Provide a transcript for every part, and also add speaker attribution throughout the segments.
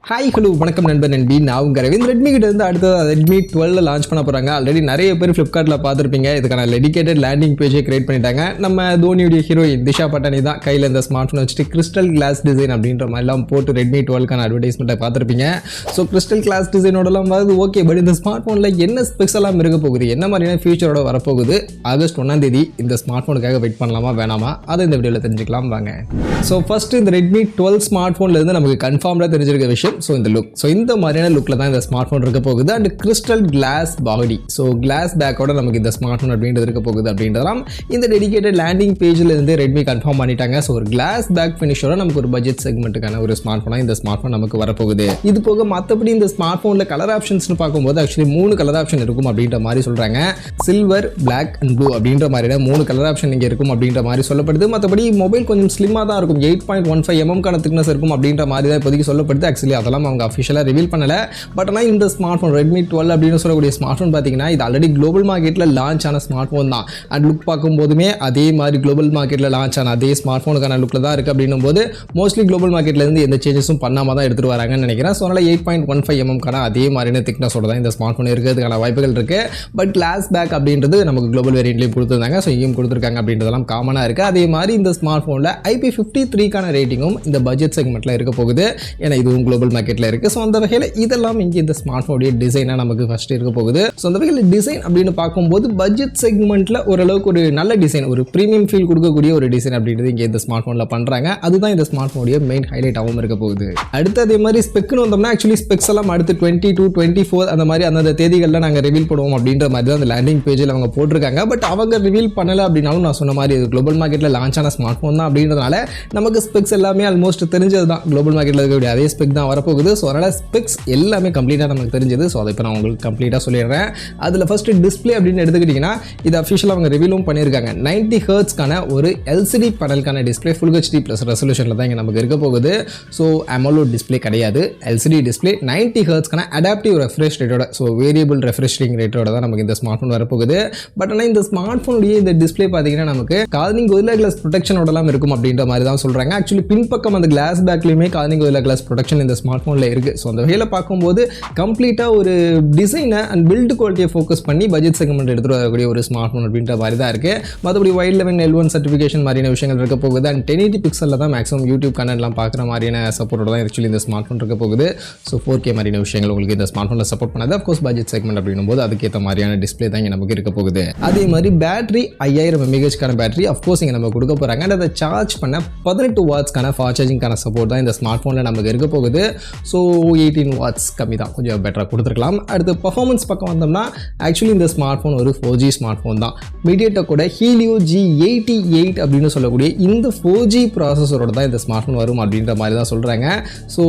Speaker 1: Hi hello வணக்கம் நண்பர் நண்பி நான் உங்கள் ரவீந்திர ரெட்மி கிட்ட இருந்து அடுத்தது ரெட்மி 12 லான்ச் பண்ண போகிறாங்க. ஆல்ரெடி நிறைய பேர் ஃப்ளிப்கார்ட்டில் பார்த்துருப்பீங்க. இதுக்கான டெடிகேட்டட் லேண்டிங் பேஜை கிரியேட் பண்ணிட்டாங்க. நம்ம தோனியுடைய ஹீரோயின் திஷா பட்டானி தான் கையில் இந்த ஸ்மார்ட் ஃபோன் வச்சுட்டு கிறிஸ்டல் கிளாஸ் டிசைன் அப்படின்ற மாதிரிலாம் போட்டு ரெட்மி 12க்கான அட்வர்டைஸ்மெண்ட்டை பார்த்துருப்பீங்க. ஸோ கிறிஸ்டல் கிளாஸ் டிசைனோடலாம் வருது ஓகே. பட் இந்த ஸ்மார்ட் ஃபோனில் என்ன ஸ்பெக்ஸ் எல்லாம் இருக்க போகுது, என்ன மாதிரியான ஃபியூச்சரோட வரப்போகுது, ஆகஸ்ட் 1 இந்த ஸ்மார்ட் ஃபோனுக்காக வெயிட் பண்ணலாமா வேணாமா, அதை இந்த வீடியோவில் தெரிஞ்சுக்கலாம் வாங்க. ஸோ ஃபஸ்ட்டு இந்த ரெட்மி 12 ஸ்மார்ட் ஃபோன்லேருந்து நமக்கு கன்ஃபார்ம்டாக தெரிஞ்சிருக்க விஷயம் ஸோ இந்த லுக். ஸோ இந்த மாதிரியான லுக்கில் தான் இந்த ஸ்மார்ட் ஃபோன் இருக்க போகுது. And crystal glass body, so glass பேக்கோட நமக்கு இந்த ஸ்மார்ட் ஃபோன் அப்படின்றது இருக்க போகுது அப்படின்றதாம் இந்த டெடிகேட்டட் லேண்டிங் பேஜில் இருந்து ரெட்மி கன்ஃபார்ம் பண்ணிட்டாங்க. ஸோ ஒரு கிளாஸ் பேக் ஃபினிஷோட நமக்கு ஒரு பட்ஜெட் செக்மெண்ட்டுக்கான ஒரு ஸ்மார்ட் ஃபோனாக இந்த ஸ்மார்ட் ஃபோன் நமக்கு வரப்போகுது. இது போக மற்றபடி இந்த ஸ்மார்ட் ஃபோனில் கலர் ஆப்ஷன்ஸ்னு பார்க்கும்போது ஆக்சுவலி 3 கலர் ஆப்ஷன் இருக்கும் அப்படின்ற மாதிரி சொல்கிறாங்க. சில்வர், பிளாக் அண்ட் ப்ளூ அப்படின்ற மாதிரியான 3 கலர் ஆப்ஷன் இங்கே இருக்கும் அப்படின்ற மாதிரி சொல்லப்படுது. மற்றபடி மொபைல் கொஞ்சம் ஸ்லிம்மாக தான் இருக்கும். 8.15 mm திக்னஸ் இருக்கும் அப்படின்ற மாதிரி தான் இப்போதைக்கு சொல்லப்படுது. ஆக்சுவலி அதெல்லாம் அவங்க அஃபிஷியலாக ரிவீல் பண்ணல. பட் ஆனால் இந்த ஸ்மார்ட் ஃபோன் ரெட்மி 12 அப்படின்னு சொல்லக்கூடிய ஸ்மார்ட் ஃபோன் பார்த்தீங்கன்னா இது ஆல்ரெடி குளோபல் மார்க்கெட்டில் லான்ச் ஆன ஸ்மார்ட் ஃபோன் தான். அண்ட் லுக் பார்க்கும்போதுமே அதே மாதிரி குளோபல் மார்க்கெட்டில் லான்ச் ஆன அதே ஸ்மார்ட் ஃபோனுக்கான லுக்கில் தான் இருக்குது. அப்படின்னும் போது மோஸ்ட்லி குளோபல் மார்க்கெட்லேருந்து எந்த சேஞ்சஸும் பண்ணாமல் தான் எடுத்துகிட்டு வராங்கன்னு நினைக்கிறேன். ஸோ அதனால் 8.15 mm அதே மாதிரியான திக்னஸோட தான் இந்த ஸ்மார்ட் ஃபோன் இருக்கிறதுக்கான வாய்ப்புகள் இருக்குது. பட் கிளாஸ் பேக் அப்படின்றது நமக்கு குளோபல் வேரியண்ட்லேயும் கொடுத்துருந்தாங்க. ஸோ இங்கேயும் கொடுத்துருக்காங்க அப்படின்றதெல்லாம் காமனாக இருக்குது. அதே மாதிரி இந்த ஸ்மார்ட் ஃபோனில் IP53க்கான ரேட்டிங்கும் இந்த பட்ஜெட் செக்மெண்ட்டில் இருக்க போகுது. ஏன்னா இதுவும் குளோபல் மார்க்கெட்டில் இருக்குது. ஸோ அந்த வகையில் இதெல்லாம் இங்கே இந்த ஸ்மார்ட் ஃபோனுடைய டிசைனாக நமக்கு ஃபஸ்ட் இருக்க போகுது. ஸோ அந்த வகையில் டிசைன் அப்படின்னு பார்க்கும்போது பட்ஜெட் செக்மெண்ட்டில் ஓரளவுக்கு ஒரு நல்ல டிசைன், ஒரு ப்ரீமியம் ஃபீல் கொடுக்கக்கூடிய ஒரு டிசைன் அப்படின்றது இங்கே இந்த ஸ்மார்ட் ஃபோனில் பண்ணுறாங்க. அதுதான் இந்த ஸ்மார்ட் ஃபோனுடைய மெயின் ஹைலைட்டாகவும் இருக்க போகுது. அடுத்து அதே மாதிரி ஸ்பெக்னு வந்தோம்னா ஆக்சுவலி ஸ்பெக்ஸ் எல்லாம் அடுத்து 22, 24 அந்த மாதிரி அந்த தேதிகளில் நாங்கள் ரிவீல் பண்ணுவோம் அப்படின்ற மாதிரி தான் அந்த லேண்டிங் பேஜில் அவங்க போட்டிருக்காங்க. பட் அவங்க ரிவீல் பண்ணலை அப்படின்னாலும் நான் சொன்ன மாதிரி இது குளோபல் மார்க்கெட்டில் லான்ச் ஆன ஸ்மார்ட் ஃபோன் தான் அப்படின்றதுனால நமக்கு ஸ்பெக்ஸ் எல்லாமே ஆல்மோஸ்ட் தெரிஞ்சது தான். குளோபல் மார்க்கெட்டில் இருக்கக்கூடிய அதே ஸ்பெக் தான் வரப்போகுது. ஸோ அதனால் ஸ்பெக்ஸ் எல்லாமே கம்ப்ளீட்டாக நமக்கு தெரிஞ்சது. ஸோ அதை இப்போ நான் உங்களுக்கு கம்ப்ளீட்டாக சொல்லிடுறேன். அதில் ஃபஸ்ட்டு டிஸ்பிளே அப்படின்னு எடுத்துக்கிட்டிங்கன்னா இது அஃபிஷியலாக அவங்க ரிவீலும் பண்ணியிருக்காங்க. 90 ஹெர்ட்ஸ்க்கான ஒரு எல்சிடி பேனலுக்கான டிஸ்பிளே ஃபுல் ஹெச்டி ப்ளஸ் ரெசல்யூஷனில் தான் இங்கே நமக்கு இருக்க போகுது. ஸோ AMOLED டிஸ்பிளே கிடையாது, எல்சிடி டிஸ்பிளே 90 ஹெர்ட்ஸ்க்கான அடாப்டிவ் ரெஃப்ரெஷ் ரேட்டோட, ஸோ வேரியபிள் ரெஃப்ரெஷிங் ரேட்டோட தான் நமக்கு இந்த ஸ்மார்ட் ஃபோன் வரப்போகுது. பட் ஆனால் இந்த ஸ்மார்ட் ஃபோனுடைய இந்த டிஸ்பிளே பார்த்தீங்கன்னா நமக்கு கார்னிங் கோரில்லா கிளாஸ் ப்ரொடெக்ஷனோடலாம் இருக்கும் அப்படின்ற மாதிரி தான் சொல்கிறாங்க. ஆக்சுவலி பின்பக்கம் அந்த கிளாஸ் பேக்லையுமே கார்னிங் கோரில்லா கிளாஸ் ப்ரொடெக்ஷன் இந்த ஸ்மார்ட் ஃபோனில் இருக்குது. ஸோ அந்த வகையில் பார்க்கும்போது கம்ப்ளீட்டாக ஒரு டிசைனை அண்ட் பில்டு குவாலிட்டியை ஃபோக்கஸ் பண்ணி பட்ஜெட் செக்மெண்ட் எடுத்துகிட்டு வரக்கூடிய ஒரு ஸ்மார்ட் ஃபோன் அப்படின்ற மாதிரி தான் இருக்குது. மற்றபடி வைட் லெவன் L1 சர்டிஃபிகேஷன் மாதிரியான விஷயங்கள் இருக்க போகுது. அண்ட் 1080 பிக்சலில் தான் மேக்ஸிமம் யூடியூப் கனெக்ட்லாம் பார்க்குற மாதிரியான சப்போர்ட்டோட தான் ஆக்சுவலி இந்த ஸ்மார்ட் ஃபோன் இருக்க போகுது. ஸோ 4K மாதிரியான விஷயங்கள் உங்களுக்கு இந்த ஸ்மார்ட் ஃபோனில் சப்போர்ட் பண்ணாது. அஃப்கோர்ஸ் பட்ஜெட் செக்மெண்ட் அப்படின்னும் போது அதுக்கேற்ற மாதிரியான டிஸ்பிளே தான் இங்கே நமக்கு இருக்க போகுது. அதே மாதிரி பேட்டரி 5000 mAh பேட்டரி அஃப்கோர்ஸ் இங்கே நம்ம கொடுக்க போகிறாங்க. அண்ட் அதை சார்ஜ் பண்ண 18 வாட்ஸ்க்கான ஃபாஸ்ட் சார்ஜிங்கான சப்போர்ட் தான் இந்த ஸ்மார்ட் ஃபோனில் நமக்கு இருக்க போகுது. ஸோ 18 வாட்ஸ் கம்மி தான், கொஞ்சம் பெட்டராக கொடுத்துருக்கலாம். அடுத்து பர்ஃபார்மன்ஸ் பக்கம் வந்தோம்னா ஆக்சுவலி இந்த ஸ்மார்ட் ஃபோன் ஒரு 4G ஸ்மார்ட் ஃபோன் தான். மீடியாடெக்கோட ஹீலியோ G88 அப்படின்னு சொல்லக்கூடிய இந்த 4G ப்ராசஸரோட தான் இந்த ஸ்மார்ட் ஃபோன் வரும் அப்படின்ற மாதிரி தான் சொல்கிறாங்க. So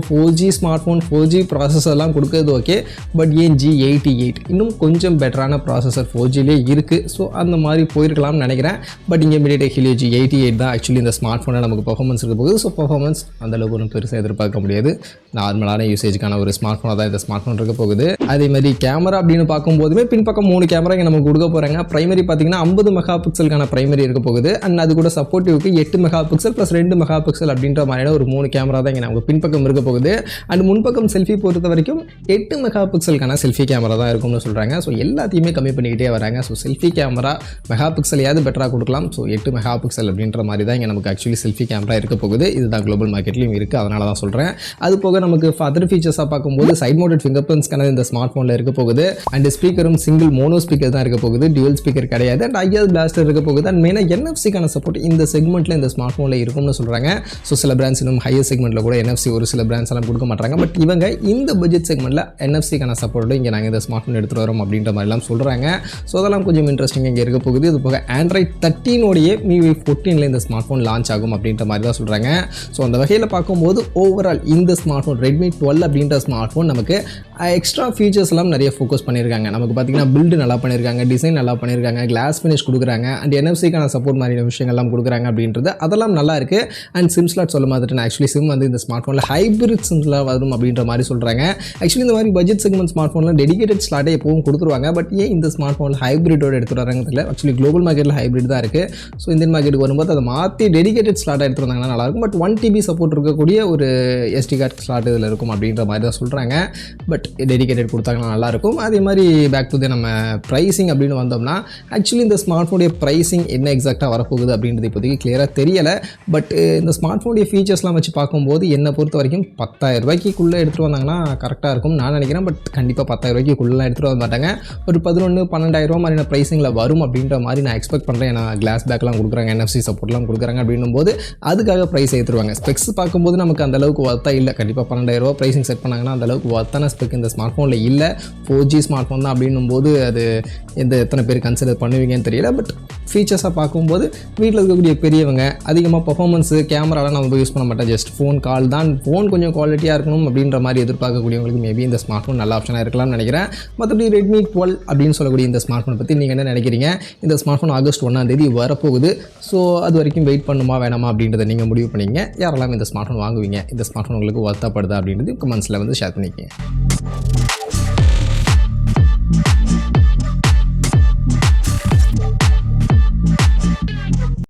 Speaker 1: 4G smart phone 4G ப்ராசஸர்லாம் கொடுக்குறது ஓகே. பட் ஏன் G88 இன்னும் கொஞ்சம் பெட்டரான ப்ராசஸர் 4Gலே இருக்குது. ஸோ அந்த மாதிரி போயிருக்கலாம்னு நினைக்கிறேன். பட் இங்கே மீடியாடெக் ஹீலியோ G88 தான் ஆக்சுவலி இந்த ஸ்மார்ட் ஃபோனில் நமக்கு பர்ஃபார்மன்ஸ் இருக்க போகுது. ஸோ பர்ஃபார்மன்ஸ் அந்தளவுக்கு ஒன்றும் பெருசாக எதிர்பார்க்க முடியாது. நார்மலான யூசேஜுக்கான ஒரு ஸ்மார்ட் ஃபோனாக தான் இந்த ஸ்மார்ட் ஃபோன் இருக்க போகுது. அதே மாதிரி கேமரா அப்படின்னு பார்க்கும்போதுமே பின்பக்கம் 3 கேமரா இங்கே நமக்கு கொடுக்க போகிறாங்க. பிரைமரி பார்த்தீங்கன்னா 50 மெகா பிக்சலுக்கான பிரைமரி இருக்க போகுது. அண்ட் அது கூட சப்போர்ட்டிவ்க்கு 8 mega pixel plus 2 mega pixel அப்படின்ற மாதிரியான ஒரு 3 கேமரா தான் இங்கே நமக்கு பின்பக்கம் இருக்க போகுது. அண்ட் முன்பக்கம் செல்ஃபி பொறுத்த வரைக்கும் 8 மெகா பிக்சலுக்கான செல்ஃபி கேமரா தான் இருக்கும்னு சொல்கிறாங்க. ஸோ எல்லாத்தையுமே கம்மி பண்ணிக்கிட்டே வராங்க. ஸோ செல்ஃபி கேமரா மெகா பிக்சலையாவது பெட்டராக கொடுக்கலாம். ஸோ 8 மெகா பிக்சல் அப்படின்ற மாதிரி தான் இங்கே நமக்கு ஆக்சுவலி செல்ஃபி கேமரா இருக்க போகுது. இதுதான் குளோபல் மார்க்கெட்லையும் இருக்குது, அதனால தான் சொல்கிறேன். அது போக நமக்கு அதர் ஃபீச்சர்ஸாக பார்க்கும்போது சைட் மவுண்டட் ஃபிங்கர் பிரிண்ட்ஸ்க்கான இந்த ஸ்மார்ட் ஃபோனில் இருக்க போகுது. அண்ட் ஸ்பீக்கரும் சிங்கிள் மோனோ ஸ்பீக்கர் தான் இருக்க போகுது, டியூவல் ஸ்பீக்கர் கிடையாது. அண்ட் IR பிளாஸ்டர் இருக்க போகுது. அண்ட் மெயினாக NFC-க்கான சப்போர்ட் இந்த செக்மெண்ட்டில் இந்த ஸ்மார்ட் ஃபோனில் இருக்கும்னு சொல்கிறாங்க. ஸோ சில பிராண்ட்ஸ் இன்னும் ஹையர் செக்மெண்ட்டில் கூட NFC ஒரு சில பிராண்ட்ஸ் எல்லாம் கொடுக்க மாட்டாங்க. பட் இவங்க இந்த பட்ஜெட் செக்மெண்ட்டில் NFC-க்கான சப்போர்ட்டோட இங்கே நாங்கள் இந்த ஸ்மார்ட் ஃபோன் எடுத்துகிட்டு வரோம் அப்படின்ற மாதிரிலாம் சொல்கிறாங்க. ஸோ அதெல்லாம் கொஞ்சம் இன்ட்ரெஸ்டிங் இங்கே இருக்க போகுது. இது போக Android 13 MIUI 14 இந்த ஸ்மார்ட் ஃபோன் லான்ச் ஆகும் அப்படின்ற மாதிரி தான் சொல்கிறாங்க. ஸோ அந்த வகையில் பார்க்கும்போது ஓவரால் இந்த ஸ்மார்ட் ஃபோன் ரெட்மி 12 அப்படின்ற ஸ்மார்ட் ஃபோன் நமக்கு எக்ஸ்ட்ரா ஃபீச்சர்ஸ் எல்லாம் நிறைய ஃபோக்கஸ் பண்ணியிருக்காங்க. நமக்கு பார்த்தீங்கன்னா பில்டு நல்லா பண்ணியிருக்காங்க, டிசைன் நல்லா பண்ணியிருக்காங்க, கிளாஸ் ஃபினிஷ் கொடுக்குறாங்க. அண்ட் NFC-க்கான சப்போர்ட் மாதிரியான விஷயங்கள்லாம் கொடுக்குறாங்க அப்படின்றது அதெல்லாம் நல்லா இருக்குது. அண்ட் சிம் ஸ்லாட் சொல்ல மாதிரி ஆக்சுவலி சிம் வந்து இந்த ஸ்மார்ட் ஃபோனில் ஹைப்ரிட் சிம்ஸ்லாம் வரும் அப்படின்ற மாதிரி சொல்கிறாங்க. ஆக்சுவலி இந்த மாதிரி பட்ஜெட் செக்மெண்ட் ஸ்மார்ட் ஃபோனில் டெடிகேட்டட் ஸ்லாட்டே எப்பவும் கொடுத்துருவாங்க. பட் ஏன் இந்த ஸ்மார்ட் ஃபோனில் ஹைப்ரிட்டோட எடுத்துகிட்டு வராங்க தெரியல. ஆக்சுவலி குளோபல் மார்க்கெட்டில் ஹைப்ரிட் தான் இருக்குது. ஸோ இந்தியன் மார்க்கெட்டுக்கு வரும்போது அதை மாற்றி டெடிகேட்டட் ஸ்லாட்டாக எடுத்துகிட்டு வந்தாங்கன்னா நல்லாயிருக்கும். பட் 1 TB சப்போர்ட் இருக்கக்கூடிய ஒரு SD கார்டு கார்டு ஸ்லாட் இதில் இருக்கும் அப்படின்ற மாதிரி தான் சொல்கிறாங்க. பட் டெடிகேட்டட் கொடுத்தாங்கன்னா நல்லாயிருக்கும். அதே மாதிரி பேக் டு நம்ம ப்ரைஸிங் அப்படின்னு வந்தோம்னா ஆக்சுவலி இந்த ஸ்மார்ட் ஃபோனுடைய ப்ரைஸிங் என்ன எக்ஸாக்டாக வரப்போகுது அப்படின்றது இப்போதைக்கு கிளியராக தெரியலை. பட் இந்த ஸ்மார்ட் ஃபோனுடைய ஃபீச்சர்ஸ்லாம் வச்சு பார்க்கும்போது என்னை பொறுத்த வரைக்கும் 10,000 ரூபாய்க்குள்ளே எடுத்துகிட்டு வந்தாங்கன்னா கரெக்டாக இருக்கும் நான் நினைக்கிறேன். பட் கண்டிப்பாக 10,000 ரூபாய்க்குள்ளே எடுத்துகிட்டு வர மாட்டாங்க. ஒரு 11-12,000 ரூபா மாதிரியான ப்ரைஸிங்கில் வரும் அப்படின்ற மாதிரி நான் எக்ஸ்பெக்ட் பண்ணுறேன். ஏன்னா கிளாஸ் பேக்லாம் கொடுக்குறாங்க, NFC சப்போர்ட்லாம் கொடுக்குறாங்க அப்படின்னும் போது அதுக்காக ப்ரைஸ் ஏற்றுருவாங்க. ஸ்பெக்ஸ் பார்க்கும்போது நமக்கு அந்தளவுக்கு ஒர்த்தா இல்லை. கண்டிப்பாக 12,000 ரூபா ப்ரைஸிங் செட் பண்ணாங்கன்னா அந்தளவுக்கு ஒர்த்தான ஸ்பெக் இந்த ஸ்மார்ட் ஃபோனில் இல்லை. 4G ஸ்மார்ட் ஃபோன் தான் அப்படின்னும் போது அது எத்தனை பேர் கன்சிடர் பண்ணுவீங்கன்னு தெரியல. பட் ஃபீச்சர்ஸாக பார்க்கும்போது வீட்டில் இருக்கக்கூடிய பெரியவங்க அதிகமாக பர்ஃபார்மன்ஸு கேமராலாம் நம்ம யூஸ் பண்ண மாட்டோம். ஜஸ்ட் ஃபோன் கால் தான். ஃபோன் கொஞ்சம் குவாலிட்டியாக இருக்கணும் அப்படின்ற மாதிரி எதிர்பார்க்கக்கூடியவங்களுக்கு மேபி இந்த ஸ்மார்ட் ஃபோன் நல்ல ஆப்ஷனாக இருக்கலாம்னு நினைக்கிறேன். மற்றபடி Redmi 12 அப்படின்னு சொல்லக்கூடிய இந்த ஸ்மார்ட் ஃபோனை பற்றி நீங்கள் என்ன நினைக்கிறீங்க? இந்த ஸ்மார்ட் ஃபோன் ஆகஸ்ட் 1 வரப்போகுது. ஸோ அது வரைக்கும் வெயிட் பண்ணுமா வேணாமா அப்படின்றத நீங்கள் முடிவு பண்ணிங்க. யாரெல்லாம் இந்த ஸ்மார்ட் ஃபோன் வாங்குவீங்க? இந்த ஸ்மார்ட் ஃபோன் உங்களுக்கு ஒர்த்தாப்படுதா அப்படின்றது கமெண்ட்ஸில் வந்து ஷேர் பண்ணிக்கங்க.